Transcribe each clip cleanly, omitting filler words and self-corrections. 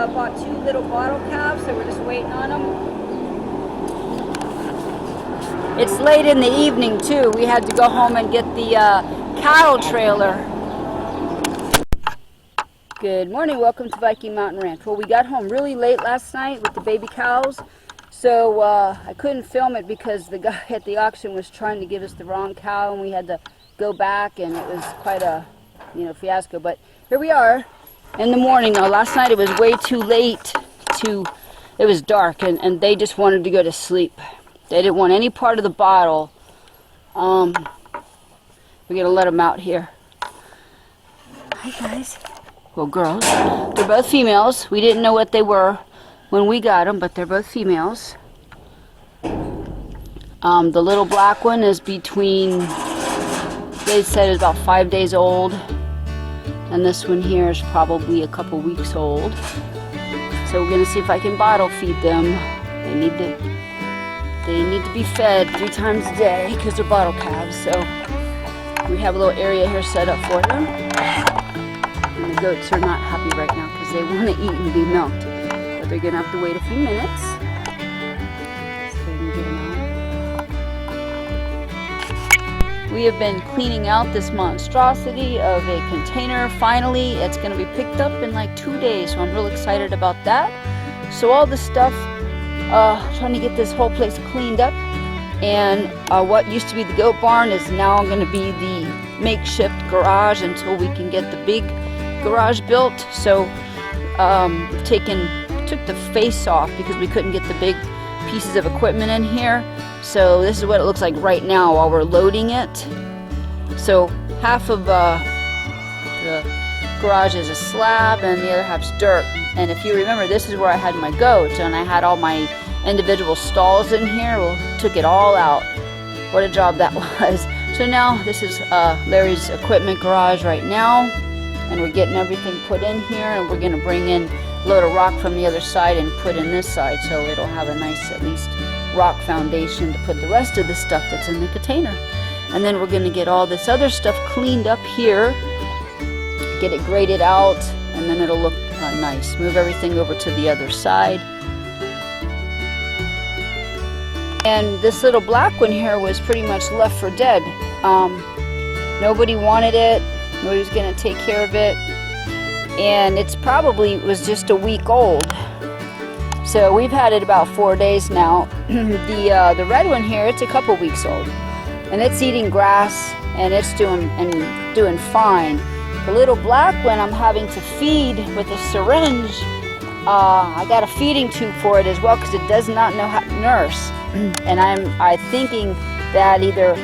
bought 2 little bottle calves, so we're just waiting on them. It's late in the evening too. We had to go home and get the cattle trailer. Good morning, welcome to Viking Mountain Ranch. Well, we got home really late last night with the baby cows, so I couldn't film it because the guy at the auction was trying to give us the wrong cow, and we had to go back, and it was quite a fiasco. But here we are in the morning. Now, last night it was way too late it was dark, and they just wanted to go to sleep. They didn't want any part of the bottle. We're gonna let them out here. Hi guys. Well, girls. They're both females. We didn't know what they were when we got them, but they're both females. The little black one is between, they said is about 5 days old, and this one here is probably a couple weeks old. So we're gonna see if I can bottle feed them. They need to be fed 3 times a day because they're bottle calves. So we have a little area here set up for them. And the goats are not happy right now because they want to eat and be milked. But they're gonna have to wait a few minutes. So we can get them out. We have been cleaning out this monstrosity of a container. Finally, it's gonna be picked up in like 2 days. So I'm real excited about that. So all the stuff, trying to get this whole place cleaned up, and what used to be the goat barn is now going to be the makeshift garage until we can get the big garage built. So took the face off because we couldn't get the big pieces of equipment in here. So this is what it looks like right now while we're loading it. So half of the garage is a slab and the other half's dirt. And if you remember, this is where I had my goats, and I had all my individual stalls in here. Well, took it all out. What a job that was. So now this is Larry's equipment garage right now, and we're getting everything put in here, and we're gonna bring in a load of rock from the other side and put in this side, so it'll have a nice, at least, rock foundation to put the rest of the stuff that's in the container. And then we're gonna get all this other stuff cleaned up here, get it graded out, and then it'll look nice. Move everything over to the other side. And this little black one here was pretty much left for dead. Nobody wanted it. Nobody was going to take care of it. And it was just a week old. So we've had it about 4 days now. The red one here, it's a couple weeks old. And it's eating grass, and it's doing fine. The little black one I'm having to feed with a syringe. I got a feeding tube for it as well because it does not know how to nurse. And I'm thinking that either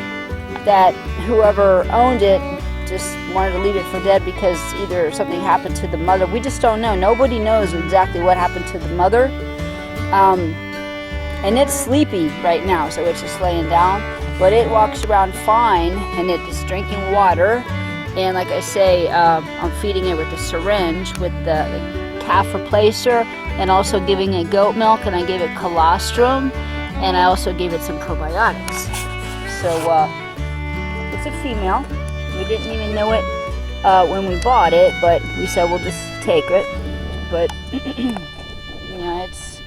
that whoever owned it just wanted to leave it for dead because either something happened to the mother. We just don't know. Nobody knows exactly what happened to the mother. And it's sleepy right now, so it's just laying down. But it walks around fine, and it is drinking water. And like I say, I'm feeding it with a syringe with the calf replacer, and also giving it goat milk, and I gave it colostrum, and I also gave it some probiotics. So it's a female. We didn't even know it when we bought it, but we said we'll just take it. But it's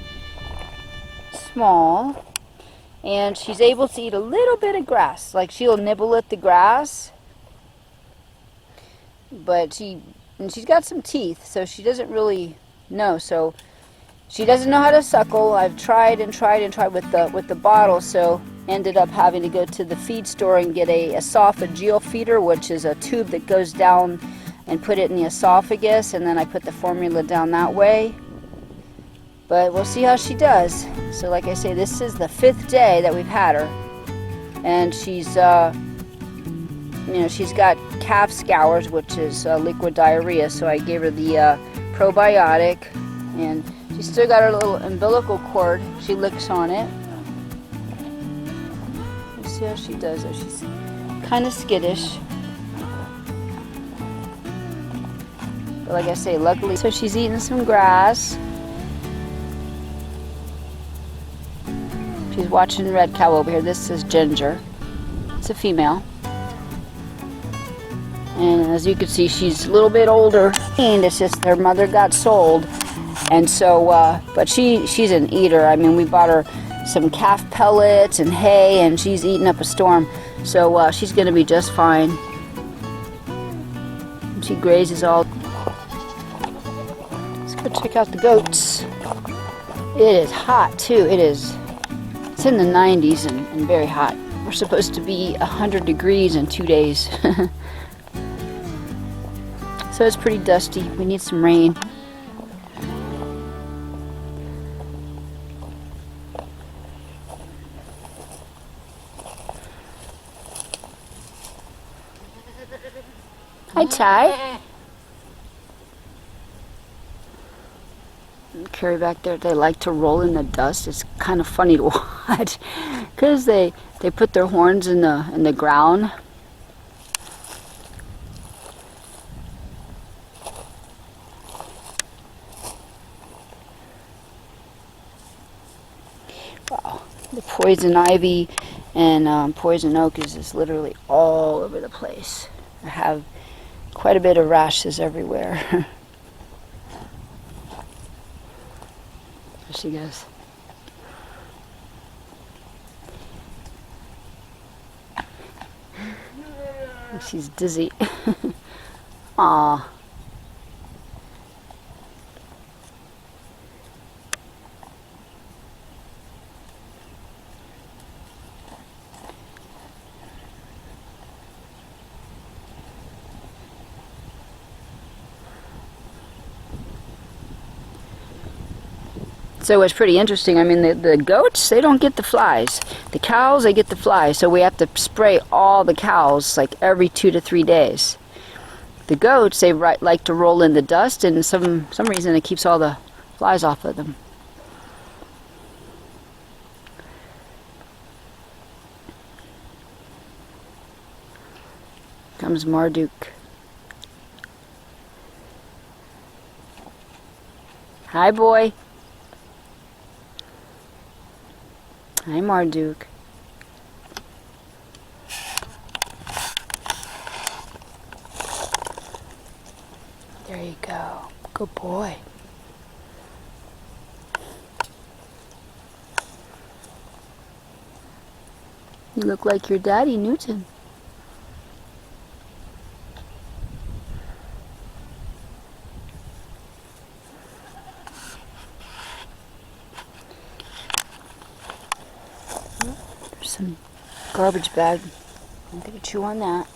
small, and she's able to eat a little bit of grass. Like, she'll nibble at the grass, but she's got some teeth, so she doesn't really know. So she doesn't know how to suckle. I've tried and tried and tried with the bottle, so ended up having to go to the feed store and get a esophageal feeder, which is a tube that goes down, and put it in the esophagus, and then I put the formula down that way. But we'll see how she does. So like I say, this is the 5th day that we've had her, and she's she's got calf scours, which is liquid diarrhea, so I gave her the probiotic, and she's still got her little umbilical cord. She licks on it. Let's see how she does. She's kind of skittish. But like I say, luckily, so she's eating some grass. She's watching Red Cow over here. This is Ginger. It's a female. And as you can see, she's a little bit older, and it's just her mother got sold, And so, but she's an eater. I mean, we bought her some calf pellets and hay, and she's eating up a storm. So she's going to be just fine. She grazes all. Let's go check out the goats. It is hot too. It's in the 90s and very hot. We're supposed to be 100 degrees in 2 days. So it's pretty dusty. We need some rain. Hi, Ty. Carrie back there, they like to roll in the dust. It's kind of funny to watch because they put their horns in the ground. Wow, the poison ivy and poison oak is just literally all over the place. I have quite a bit of rashes everywhere. There she goes. She's dizzy. Aw. So it's pretty interesting. I mean, the goats, they don't get the flies. The cows, they get the flies. So we have to spray all the cows like every 2 to 3 days. The goats, they like to roll in the dust, and some reason it keeps all the flies off of them. Comes Marduk. Hi, boy. Hi, Marduk. There you go. Good boy. You look like your daddy, Newton. Some garbage bag. I'm gonna chew on that.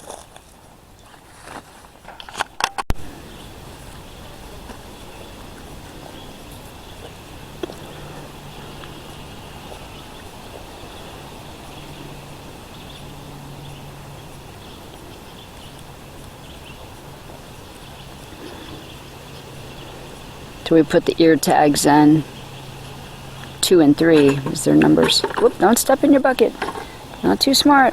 So we put the ear tags in. 2 and 3 is their numbers. Whoop, don't step in your bucket. Not too smart.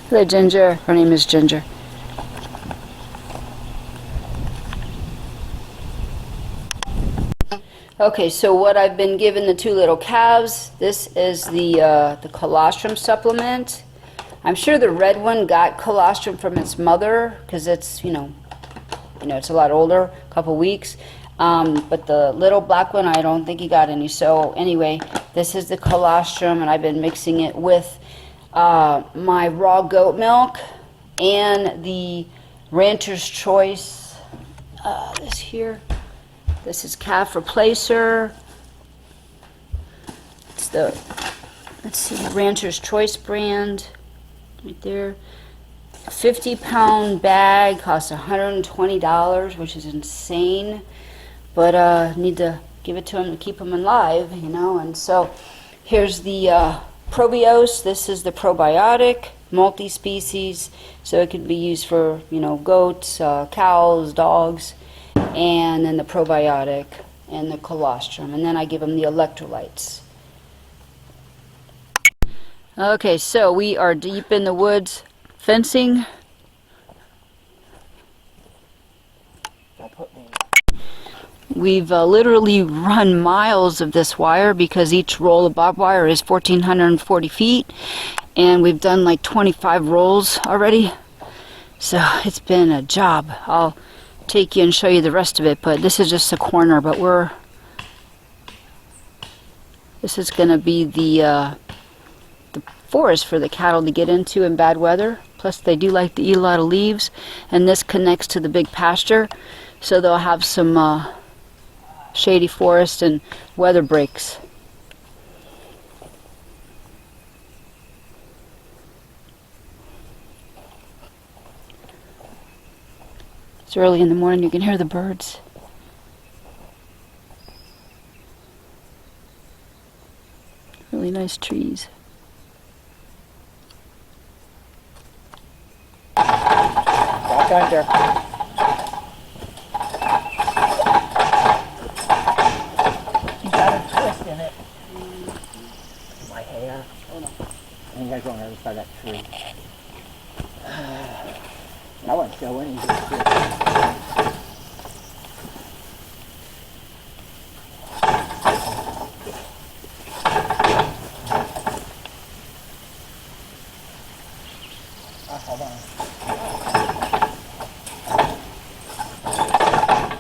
Hello, Ginger. Her name is Ginger. Okay, so what I've been giving the 2 little calves, this is the colostrum supplement. I'm sure the red one got colostrum from its mother because it's, you know, it's a lot older, a couple weeks. But the little black one, I don't think he got any. So anyway, this is the colostrum, and I've been mixing it with my raw goat milk and the Rancher's Choice. This here, this is calf replacer. It's the, let's see, Rancher's Choice brand. Right there. A 50-pound bag costs $120, which is insane. But need to give it to them to keep them alive, you know. And so here's the Probios. This is the probiotic, multi-species, so it can be used for, you know, goats, cows, dogs, and then the probiotic and the colostrum. And then I give them the electrolytes. Okay, so we are deep in the woods fencing. We've literally run miles of this wire because each roll of barbed wire is 1,440 feet. and we've done like 25 rolls already. So it's been a job. I'll take you and show you the rest of it, but this is just a corner, but this is going to be the forest for the cattle to get into in bad weather. Plus they do like to eat a lot of leaves, and this connects to the big pasture, so they'll have some shady forest and weather breaks. It's early in the morning, you can hear the birds. Really nice trees. Back under. You got a twist in it. My hair. Oh no. I think I go on the other side of that tree. I won't show any of this shit. Hold on.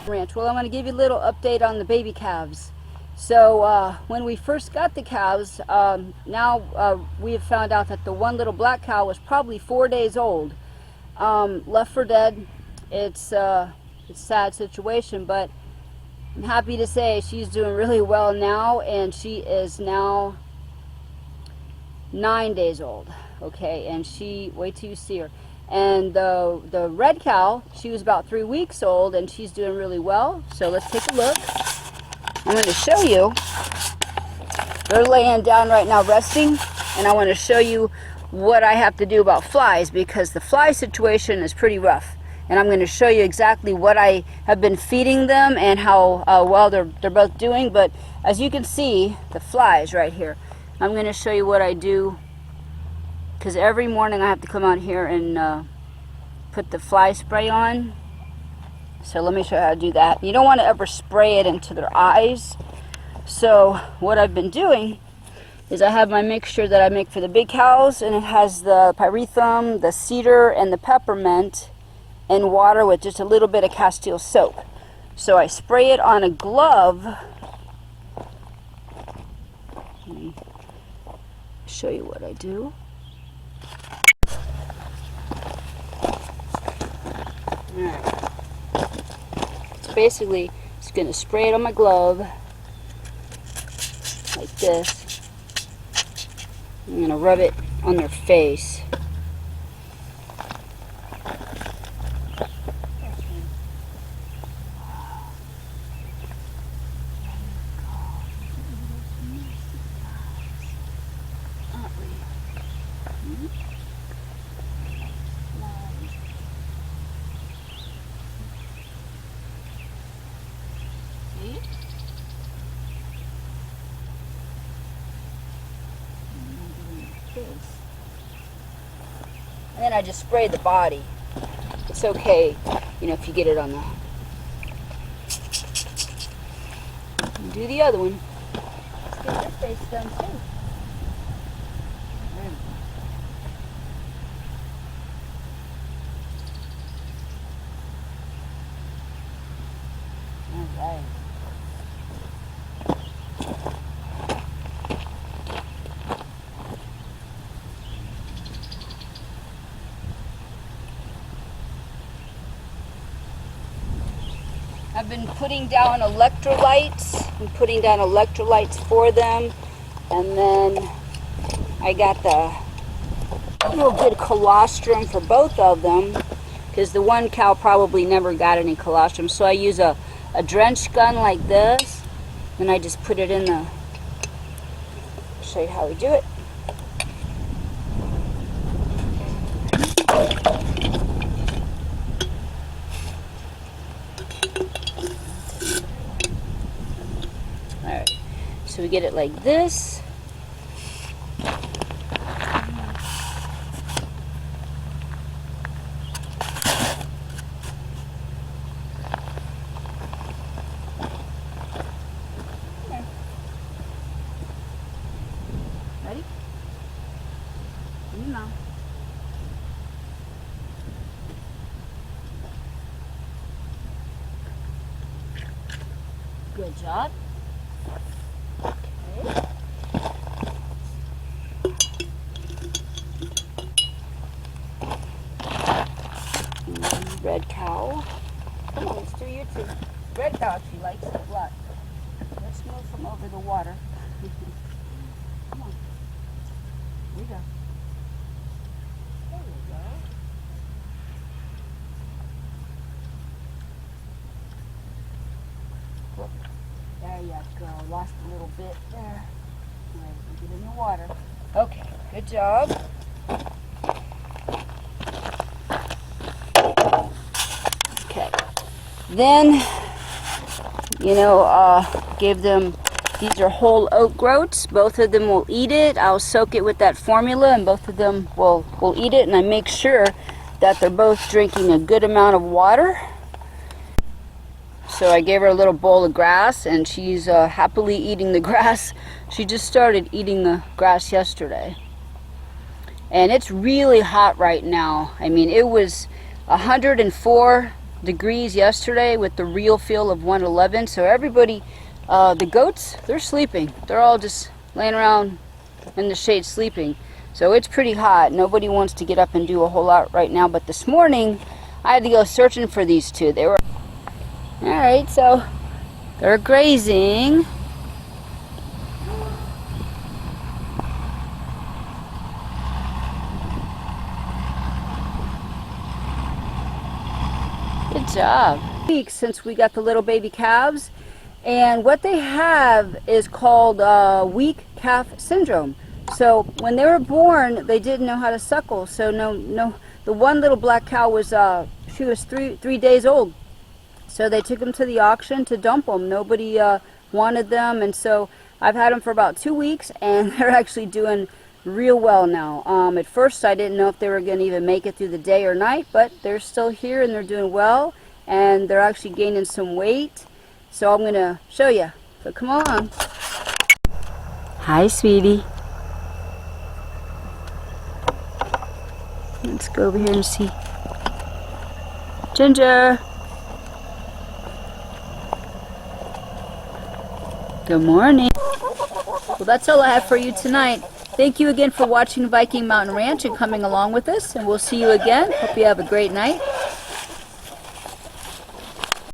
Ranch. Well, I'm going to give you a little update on the baby calves. So when we first got the calves, now we have found out that the one little black cow was probably 4 days old, left for dead. It's a sad situation, but I'm happy to say she's doing really well now, and she is now 9 days old. Okay, and she, wait till you see her. And the red cow, she was about 3 weeks old, and she's doing really well. So let's take a look. I'm going to show you. They're laying down right now resting, and I want to show you what I have to do about flies, because the fly situation is pretty rough. And I'm going to show you exactly what I have been feeding them and how well they're both doing. But as you can see, the flies right here. I'm going to show you what I do, because every morning I have to come out here and put the fly spray on. So let me show you how to do that. You don't want to ever spray it into their eyes. So what I've been doing is I have my mixture that I make for the big cows, and it has the pyrethrum, the cedar, and the peppermint in water with just a little bit of Castile soap. So I spray it on a glove. Let me show you what I do. Alright. So basically, just going to spray it on my glove like this. I'm going to rub it on their face. And then I just spray the body. It's okay, you know, if you get it on the... And do the other one. Let's get their face done too. All right. I've been putting down electrolytes. I'm putting down electrolytes for them. And then I got the real good colostrum for both of them, because the one cow probably never got any colostrum. So I use a drench gun like this, and I just put it in the... I'll show you how we do it. Alright, so we get it like this. Ready? No. Good job. Okay. Red cow. Come on, let's do you too. Red cow, she likes the blood. Let's move from over the water. Come on. Here we go. There we go. Whoop. There you go. Lost a little bit there. All right, we get in the water. Okay, good job. Okay. Then, gave them, these are whole oat groats. Both of them will eat it. I'll soak it with that formula and both of them will eat it. And I make sure that they're both drinking a good amount of water. So I gave her a little bowl of grass and she's happily eating the grass. She just started eating the grass yesterday. And it's really hot right now. I mean, it was 104 degrees yesterday with the real feel of 111. So everybody, the goats, they're sleeping. They're all just laying around in the shade sleeping. So it's pretty hot. Nobody wants to get up and do a whole lot right now. But this morning, I had to go searching for these two. They were... Alright, so they're grazing. Good job. Weeks since we got the little baby calves, and what they have is called weak calf syndrome. So when they were born, they didn't know how to suckle. So the one little black cow was she was three days old. So they took them to the auction to dump them. Nobody wanted them, and so I've had them for about 2 weeks, and they're actually doing real well now. At first, I didn't know if they were going to even make it through the day or night, but they're still here, and they're doing well, and they're actually gaining some weight. So I'm going to show you. So come on. Hi, sweetie. Let's go over here and see. Ginger. Good morning. Well, that's all I have for you tonight. Thank you again for watching Viking Mountain Ranch and coming along with us, and we'll see you again. Hope you have a great night.